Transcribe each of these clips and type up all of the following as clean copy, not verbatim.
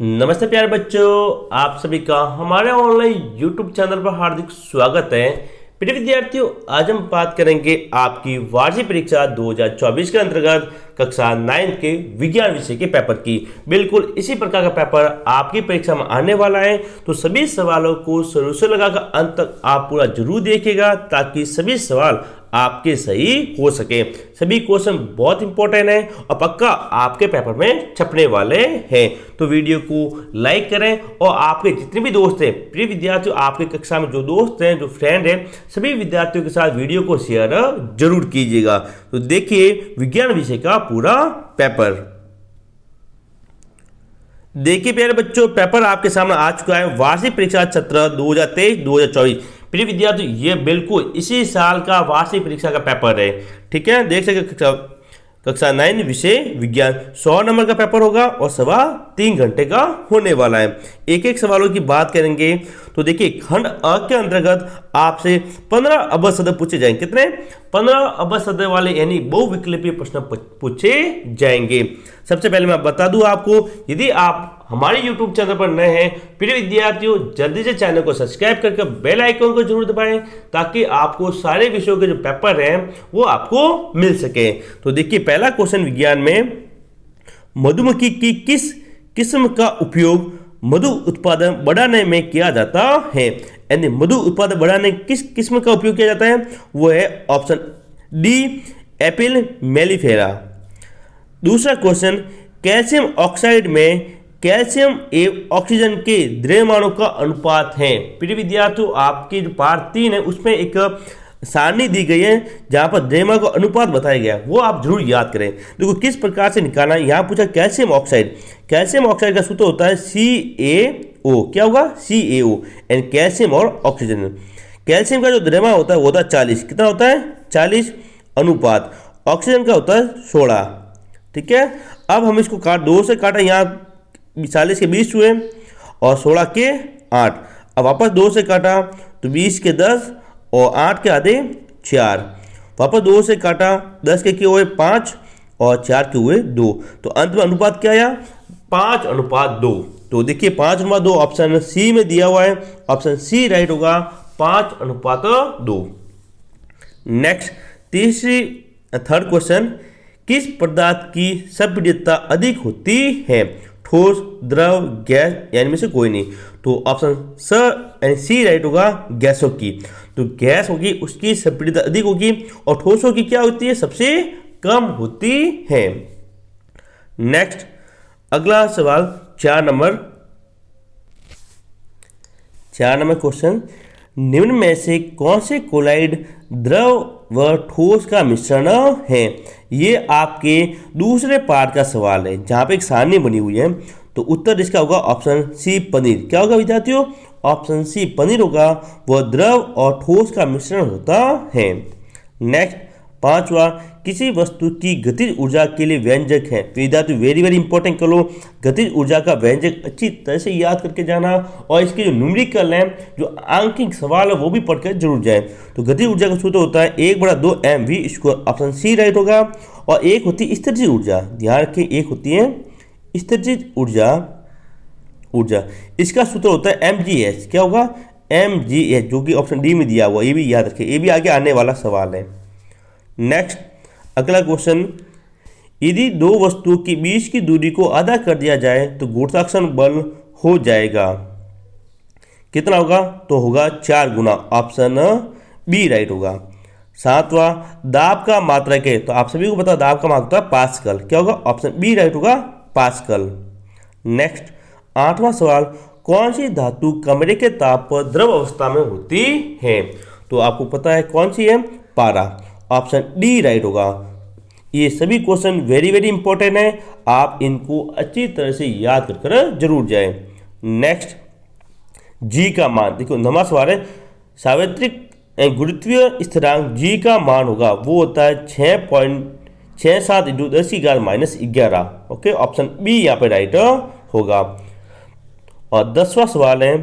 नमस्ते प्यारे बच्चों, आप सभी का हमारे ऑनलाइन यूट्यूब चैनल पर हार्दिक स्वागत है। प्रिय विद्यार्थियों, आज हम बात करेंगे आपकी वार्षिक परीक्षा 2024 के अंतर्गत कक्षा 9 के विज्ञान विषय के पेपर की। बिल्कुल इसी प्रकार का पेपर आपकी परीक्षा में आने वाला है, तो सभी सवालों को शुरू से लगाकर अंत तक आप पूरा जरूर देखिएगा ताकि सभी सवाल आपके सही हो सके। सभी क्वेश्चन बहुत इंपॉर्टेंट है और पक्का आपके पेपर में छपने वाले हैं। तो वीडियो को लाइक करें और आपके जितने भी दोस्त हैं, प्रिय विद्यार्थियों, आपके कक्षा में जो दोस्त हैं, जो फ्रेंड हैं, सभी विद्यार्थियों के साथ वीडियो को शेयर जरूर कीजिएगा। तो देखिए विज्ञान विषय का पूरा पेपर। देखिए प्यारे बच्चों, पेपर आपके सामने आ चुका है। वार्षिक परीक्षा सत्र 2023-2024। प्रिय विद्यार्थी, ये बिल्कुल इसी साल का वार्षिक परीक्षा का पेपर है। ठीक है, देख सकते कक्षा 9 विषय विज्ञान 100 नंबर का पेपर होगा और 3.25 घंटे का होने वाला है। एक एक सवालों की बात करेंगे तो देखिए, खंड अ के अंतर्गत आपसे 15 अवध सदस्य पूछे जाएंगे। कितने? 15 अवध सदस्य वाले यानी बहुविकल्पीय प्रश्न पूछे जाएंगे। सबसे पहले मैं बता दूं आपको, यदि आप हमारे YouTube चैनल पर नए हैं, प्रिय विद्यार्थियों, जल्दी से चैनल को सब्सक्राइब करके बेल आइकन को जरूर दबाएं ताकि आपको सारे विषयों के जो पेपर हैं वो आपको मिल सके। तो देखिए, पहला क्वेश्चन विज्ञान में, मधुमक्खी की किस किस्म का उपयोग मधु उत्पादन बढ़ाने में किया जाता है? यानी मधु उत्पादन बढ़ाने किस किस्म का उपयोग किया जाता है? वो है ऑप्शन डी, एपिल मेलिफेरा। दूसरा क्वेश्चन, कैल्शियम ऑक्साइड में कैल्शियम एवं ऑक्सीजन के द्रव्यमानों का अनुपात है। प्रिय विद्यार्थियों, आपकी जो पार्ट 3 है उसमें एक सारणी दी गई है जहां पर द्रव्यमान का अनुपात बताया गया है, वो आप जरूर याद करें। देखो किस प्रकार से निकालना है। यहाँ पूछा कैल्शियम ऑक्साइड। कैल्शियम ऑक्साइड का सूत्र होता है CaO। क्या होगा? CaO एंड कैल्शियम और ऑक्सीजन। कैल्शियम का जो द्रव्यमान होता है वो होता है 40। कितना होता है? 40 अनुपात। ऑक्सीजन का होता है 16। ठीक है, अब हम इसको 2 से काटा, यहाँ 40 के 20 हुए और 16 के 8। अब वापस 2 से काटा तो 20 के 10 और 8 के आधे 4। वापस 2 से काटा, 10 के हुए 5 और 4 के हुए 2। तो अंत में अनुपात क्या आया? 5:2। तो देखिए 5:2 ऑप्शन सी में दिया हुआ है। ऑप्शन सी राइट होगा, 5:2। नेक्स्ट थर्ड क्वेश्चन, किस पदार्थ की संपीड़ितता अधिक होती है? ठोस, द्रव, गैस यानी में से कोई नहीं। तो ऑप्शन सी राइट होगा, गैसों की। तो गैस होगी उसकी संपीड़ितता अधिक होगी और ठोसों की क्या होती है? सबसे कम होती है। नेक्स्ट अगला सवाल 4 नंबर क्वेश्चन, निम्न में से कौन से कोलाइड द्रव व ठोस का मिश्रण है? ये आपके दूसरे पार्ट का सवाल है जहां पे एक सारणी बनी हुई है। तो उत्तर इसका होगा ऑप्शन सी, पनीर। क्या होगा विद्यार्थियों? ऑप्शन सी पनीर होगा, वह द्रव और ठोस का मिश्रण होता है। नेक्स्ट 5वां, किसी वस्तु की गतिज ऊर्जा के लिए व्यंजक है। तो विद्यार्थियों वेरी वेरी इंपॉर्टेंट कर लो, गतिज ऊर्जा का व्यंजक अच्छी तरह से याद करके जाना और इसके जो न्यूमेरिकल है, जो आंकिक सवाल है वो भी पढ़कर जरूर जाए। तो गतिज ऊर्जा का सूत्र होता है 1/2 mv²। ऑप्शन सी राइट होगा। और एक होती है स्थितिज ऊर्जा। ध्यान रखें, एक होती है स्थितिज ऊर्जा, इसका सूत्र होता है mgh। क्या होगा? mgh, जो कि ऑप्शन डी में दिया हुआ। ये भी याद रखें, ये भी आगे आने वाला सवाल है। नेक्स्ट अगला क्वेश्चन, यदि दो वस्तुओं के बीच की दूरी को आधा कर दिया जाए तो गुरुत्वाकर्षण बल हो जाएगा। कितना होगा? तो होगा 4 गुना। ऑप्शन बी राइट होगा। 7वां, दाब का मात्रक है। तो आप सभी को पता दाब का मात्रक पास्कल। क्या होगा? ऑप्शन बी राइट होगा, पास्कल। नेक्स्ट 8वां सवाल, कौन सी धातु कमरे के ताप पर द्रव अवस्था में होती है? तो आपको पता है कौन सी है? पारा। ऑप्शन डी राइट होगा। ये सभी क्वेश्चन वेरी वेरी इंपॉर्टेंट है, आप इनको अच्छी तरह से याद कर जरूर जाएं। नेक्स्ट जी का मान। देखो 9वां सवाल है, सार्वत्रिक गुरुत्वीय स्थिरांक जी का मान होगा, वो होता है 6.67 × 10⁻⁻11। ओके, ऑप्शन बी यहाँ पे राइट होगा। और 10वां सवाल है,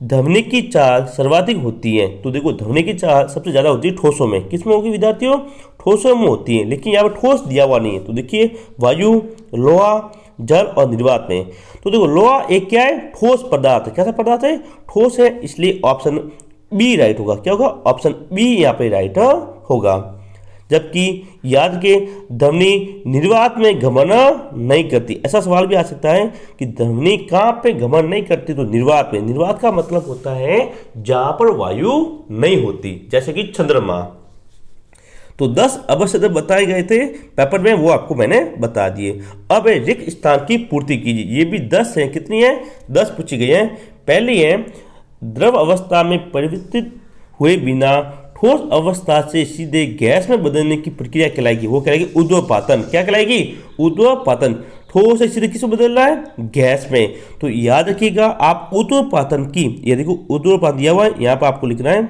ध्वनि की चाल सर्वाधिक होती है। तो देखो ध्वनि की चाल सबसे ज़्यादा होती है ठोसों में। किस में होगी विद्यार्थियों? ठोसों में होती है, लेकिन यहाँ पर ठोस दिया हुआ नहीं है। तो देखिए वायु, लोहा, जल और निर्वात में। तो देखो लोहा एक क्या है, ठोस पदार्थ है। कैसा पदार्थ है, ठोस है, इसलिए ऑप्शन बी राइट होगा। क्या होगा, ऑप्शन बी यहाँ पे राइट होगा। जबकि याद के ध्वनि निर्वात में घमन नहीं करती। ऐसा सवाल भी आ सकता है कि ध्वनि कहाँ पे घमन नहीं करती, तो निर्वात में। निर्वात का मतलब होता है जहां पर वायु नहीं होती, जैसे कि चंद्रमा। तो 10 अवशब्द बताए गए थे पेपर में, वो आपको मैंने बता दिए। अब रिक्त स्थान की पूर्ति कीजिए। ये भी 10 है, कितनी है, 10 पूछी गई है। पहली है द्रव अवस्था में परिवर्तित हुए बिना ठोस अवस्था से सीधे गैस में बदलने की प्रक्रिया कहलाएगी। वो कहलाएगी ऊर्ध्वपातन। क्या कहलाएगी, ऊर्ध्वपातन। ठोस से सीधे किसमें बदल रहा है, गैस में। तो याद रखिएगा आप ऊर्ध्वपातन की, ये देखो ऊर्ध्वपातन दिया हुआ है, यहाँ पर आपको लिखना है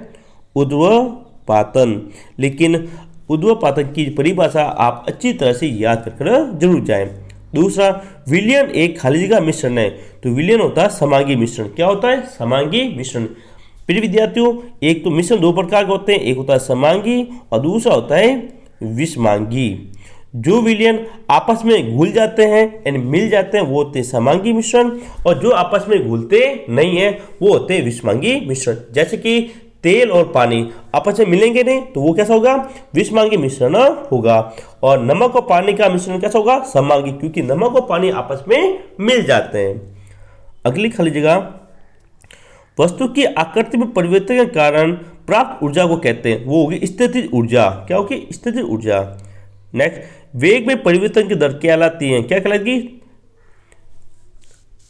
ऊर्ध्वपातन। लेकिन ऊर्ध्वपातन की परिभाषा आप अच्छी तरह से याद कर जरूर जाएं। दूसरा, विलयन एक खाली जगह मिश्रण है। तो विलयन होता है समांगी मिश्रण। क्या होता है, समांगी मिश्रण। प्रिय विद्यार्थियों, एक तो मिश्रण दो प्रकार के होते हैं, एक होता है समांगी और दूसरा होता है विषमांगी। जो विलयन आपस में घुल जाते हैं यानी मिल जाते हैं वो होते हैं समांगी मिश्रण, और जो आपस में घुलते नहीं है वो होते हैं विषमांगी मिश्रण। जैसे कि तेल और पानी आपस में मिलेंगे नहीं तो वो कैसा होगा, विषमांगी मिश्रण होगा। और नमक और पानी का मिश्रण कैसा होगा, समांगी, क्योंकि नमक और पानी आपस में मिल जाते हैं। अगली खाली जगह, वस्तु की आकृति में परिवर्तन के कारण प्राप्त ऊर्जा को कहते हैं, वो होगी स्थितिज ऊर्जा। क्या होगी, स्थितिज ऊर्जा। नेक्स्ट, वेग में परिवर्तन की दर क्या कहलाती है, क्या कहलाएगी,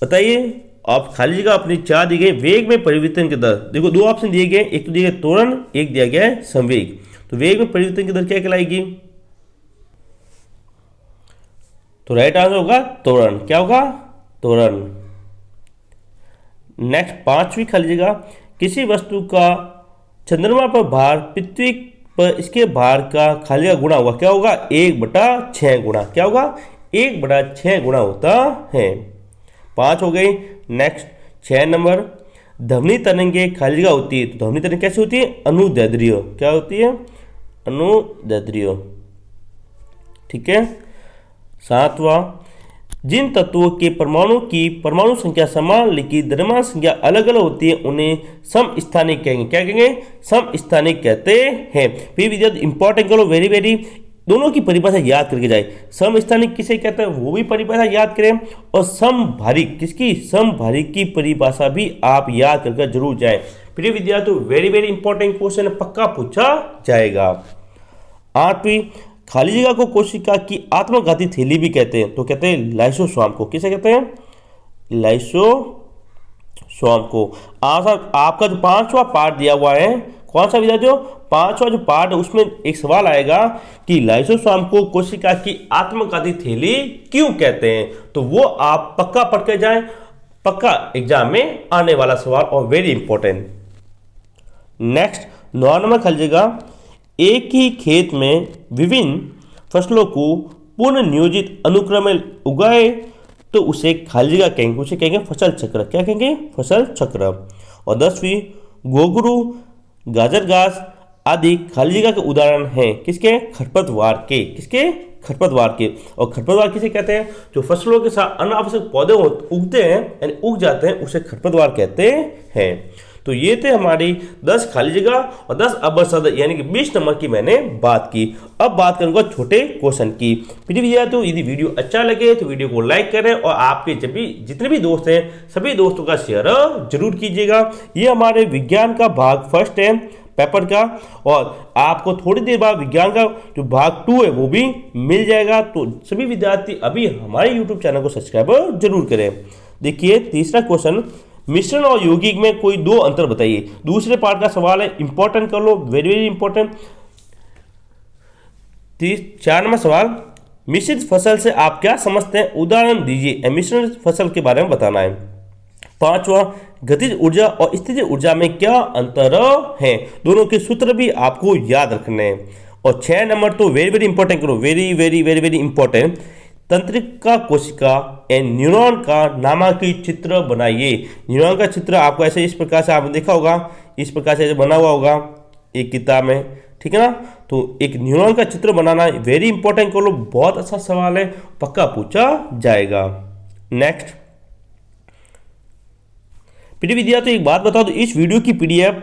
बताइए। आप खाली जगह अपनी 4 दी गई, वेग में परिवर्तन की दर। देखो दो ऑप्शन दिए गए, एक तो दिया गया त्वरण, एक दिया गया है संवेग। तो वेग में परिवर्तन की दर क्या कहलाएगी, तो राइट आंसर होगा त्वरण। क्या होगा, त्वरण। नेक्स्ट, 5वीं खाली जगह, किसी वस्तु का चंद्रमा पर भार पृथ्वी पर इसके भार का खाली जगह गुणा होगा। क्या होगा, 1/6 गुणा। क्या होगा, 1/6 गुणा होता है। 5 हो गई। नेक्स्ट, 6 नंबर, ध्वनि तरंगे खाली जगह होती है। तो ध्वनि तरंग कैसी होती है, अनुदैर्ध्य। क्या होती है, अनुदैर्ध्य। ठीक है। 7वां, जिन तत्वों के परमाणु की परमाणु संख्या समान लेकिन द्रव्यमान संख्या अलग अलग होती है उन्हें समस्थानिक कहेंगे। क्या कहेंगे, समस्थानिक कहते हैं। फिर विद्यार्थी इंपॉर्टेंट करो, वेरी वेरी, दोनों की परिभाषा याद करके जाए। समस्थानिक किसे कहते हैं वो भी परिभाषा याद करें, और समभारिक किसकी, समभारिक की परिभाषा भी आप याद करके जरूर जाए। प्रिय विद्यार्थियों, वेरी वेरी इंपॉर्टेंट क्वेश्चन पक्का पूछा जाएगा। 8वीं, खाली जगह को कोशिका की आत्मघाती थैली भी कहते हैं। तो कहते हैं लाइसोसोम को। किसे कहते हैं, लाइसोसोम को। आपका जो 5वां पार्ट दिया हुआ है, कौन सा विद्यार्थियों, 5वां जो पार्ट है उसमें एक सवाल आएगा कि लाइसोसोम को कोशिका की आत्मघाती थैली क्यों कहते हैं। तो वो आप पक्का पढ़ के जाएं, पक्का एग्जाम में आने वाला सवाल और वेरी इंपॉर्टेंट। नेक्स्ट, 9 नंबर खाली जगह, एक ही खेत में विभिन्न फसलों को पूर्ण नियोजित अनुक्रम में उगाए तो उसे खाली जगह कहेंगे, उसे कहेंगे फसल चक्र। क्या कहेंगे, फसल चक्र। और 10वीं, गोगरू, गाजर घास आदि खाली जगह के उदाहरण हैं किसके, खरपतवार के। किसके, खरपतवार के। और खरपतवार किसे कहते हैं, जो फसलों के साथ अनावश्यक पौधे उगते हैं यानी उग जाते हैं उसे खरपतवार कहते हैं। तो ये थे हमारी 10 खाली जगह और 10 अवशब्द यानी कि 20 नंबर की मैंने बात की। अब बात करूंगा छोटे क्वेश्चन की। प्रिय विद्यार्थियों, यदि वीडियो अच्छा लगे तो वीडियो को लाइक करें और आपके जितने भी दोस्त हैं सभी दोस्तों का शेयर जरूर कीजिएगा। ये हमारे विज्ञान का भाग 1 है पेपर का, और आपको थोड़ी देर बाद विज्ञान का जो भाग 2 है वो भी मिल जाएगा। तो सभी विद्यार्थी अभी हमारे यूट्यूब चैनल को सब्सक्राइब जरूर करें। देखिए तीसरा क्वेश्चन, मिश्रण और यौगिक में कोई 2 अंतर बताइए। दूसरे पार्ट का सवाल है, इंपॉर्टेंट कर लो, वेरी वेरी इंपॉर्टेंट। 4 नंबर सवाल, मिश्रित फसल से आप क्या समझते हैं, उदाहरण दीजिए। मिश्रित फसल के बारे में बताना है। 5वां, गतिज ऊर्जा और स्थितिज ऊर्जा में क्या अंतर है, दोनों के सूत्र भी आपको याद रखने हैं। और 6 नंबर तो वेरी वेरी इंपॉर्टेंट करो, very very very very important, तंत्रिका कोशिका एंड न्यूरॉन का नामांकित चित्र बनाइए। न्यूरॉन का चित्र आपको ऐसे इस प्रकार से आपने देखा होगा, इस प्रकार से बना हुआ होगा एक किताब में, ठीक है ना। तो एक न्यूरॉन का चित्र बनाना वेरी इंपॉर्टेंट कर लो, बहुत अच्छा सवाल है, पक्का पूछा जाएगा। नेक्स्ट प्रिय विद्यार्थी एक बात बता दो, इस वीडियो की पीडीएफ,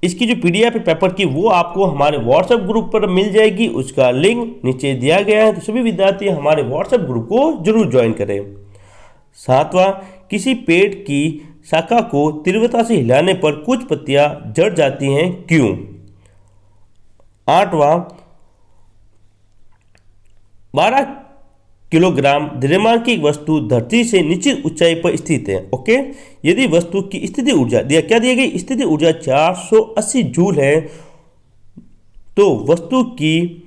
इसकी जो पीडीएफ है पेपर की, वो आपको हमारे व्हाट्सएप ग्रुप पर मिल जाएगी। उसका लिंक नीचे दिया गया है, तो सभी विद्यार्थी हमारे व्हाट्सएप ग्रुप को जरूर ज्वाइन करें। सातवां, किसी पेड़ की शाखा को तीव्रता से हिलाने पर कुछ पत्तियां झड़ जाती हैं, क्यों? आठवां, 12 किलोग्राम द्रव्यमान की वस्तु धरती से निश्चित ऊंचाई पर स्थित है। ओके, यदि वस्तु की स्थिति ऊर्जा क्या दी गई, स्थिति ऊर्जा 480 जूल है, तो वस्तु की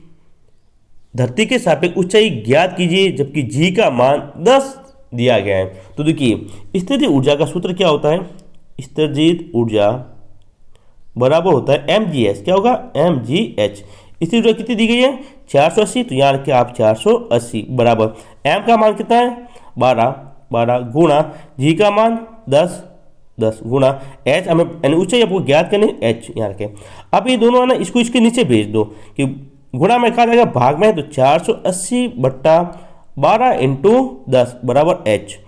धरती के सापेक्ष ऊंचाई ज्ञात कीजिए, जबकि जी का मान 10 दिया गया है। तो देखिए, स्थिति ऊर्जा का सूत्र क्या होता है, स्थितिज ऊर्जा बराबर होता है mgh, क्या होगा, mgh। स्थिति ऊर्जा कितनी दी गई है, 480, तो यहाँ रखिए आप 480 बराबर m का मान कितना है, 12 गुणा जी का मान 10 गुणा h, हमें यानी ऊंचाई आपको ज्ञात करनी है, h यहाँ रखें। अब ये दोनों है ना, इसको इसके नीचे भेज दो कि गुणा में कहा जाएगा भाग में, तो 480 बट्टा 12 इंटू 10 बराबर h।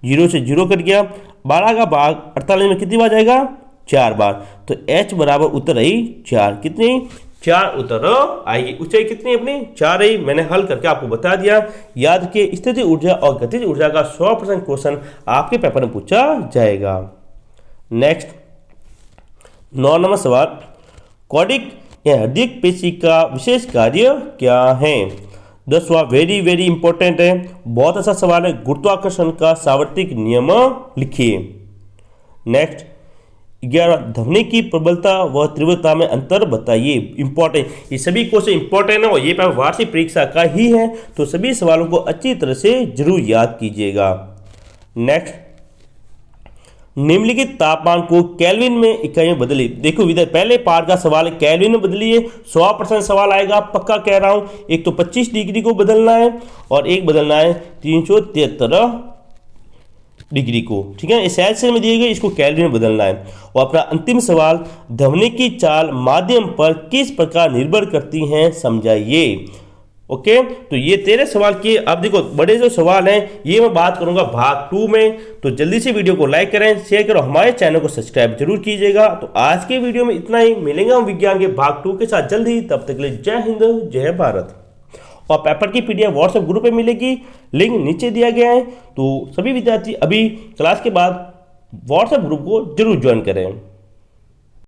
0 से 0 कट गया, 12 का भाग 48 में कितनी बार जाएगा, 4 बार, तो h बराबर उत्तर आई 4। कितनी, 4 उत्तर आएगी। ऊंचाई कितनी अपनी, 4 आई। मैंने हल करके आपको बता दिया। याद रखिए, स्थिति ऊर्जा और गतिज ऊर्जा का 100% क्वेश्चन आपके पेपर में पूछा जाएगा। नेक्स्ट 9 नंबर सवाल, कॉर्डिक या हृदय पेशी का विशेष कार्य क्या है? 10वां वेरी वेरी इंपॉर्टेंट है, बहुत अच्छा सवाल है। गुरुत्वाकर्षण का सार्वत्रिक नियम लिखिए। नेक्स्ट 11, ध्वनि की प्रबलता व तीव्रता में अंतर बताइए। इंपॉर्टेंट, ये सभी क्वेश्चन इंपॉर्टेंट है और ये पेपर वार्षिक परीक्षा का ही है, तो सभी सवालों को अच्छी तरह से जरूर याद कीजिएगा। नेक्स्ट, निम्नलिखित तापमान को केल्विन में इकाई में बदलिए। देखो विद्यार्थी, पहले पार्ट का सवाल है केल्विन में बदलिए, 100% सवाल आएगा, पक्का कह रहा हूं। एक तो 25 डिग्री को बदलना है और एक बदलना है 373 डिग्री को, ठीक है। इस सेल्सियस में दिए गए, इसको केल्विन में बदलना है। और अपना अंतिम सवाल, ध्वनि की चाल माध्यम पर किस प्रकार निर्भर करती हैं, समझाइए। ओके, तो ये 13 सवाल किए। अब देखो, बड़े जो सवाल हैं ये मैं बात करूंगा भाग 2 में, तो जल्दी से वीडियो को लाइक करें, शेयर करो, हमारे चैनल को सब्सक्राइब जरूर कीजिएगा। तो आज के वीडियो में इतना ही, मिलेंगे हम विज्ञान के भाग 2 के साथ जल्द ही। तब तक के लिए जय हिंद, जय भारत। और पेपर की पीडीएफ व्हाट्सएप ग्रुप पे मिलेगी, लिंक नीचे दिया गया है। तो सभी विद्यार्थी अभी क्लास के बाद व्हाट्सएप ग्रुप को जरूर ज्वाइन करें।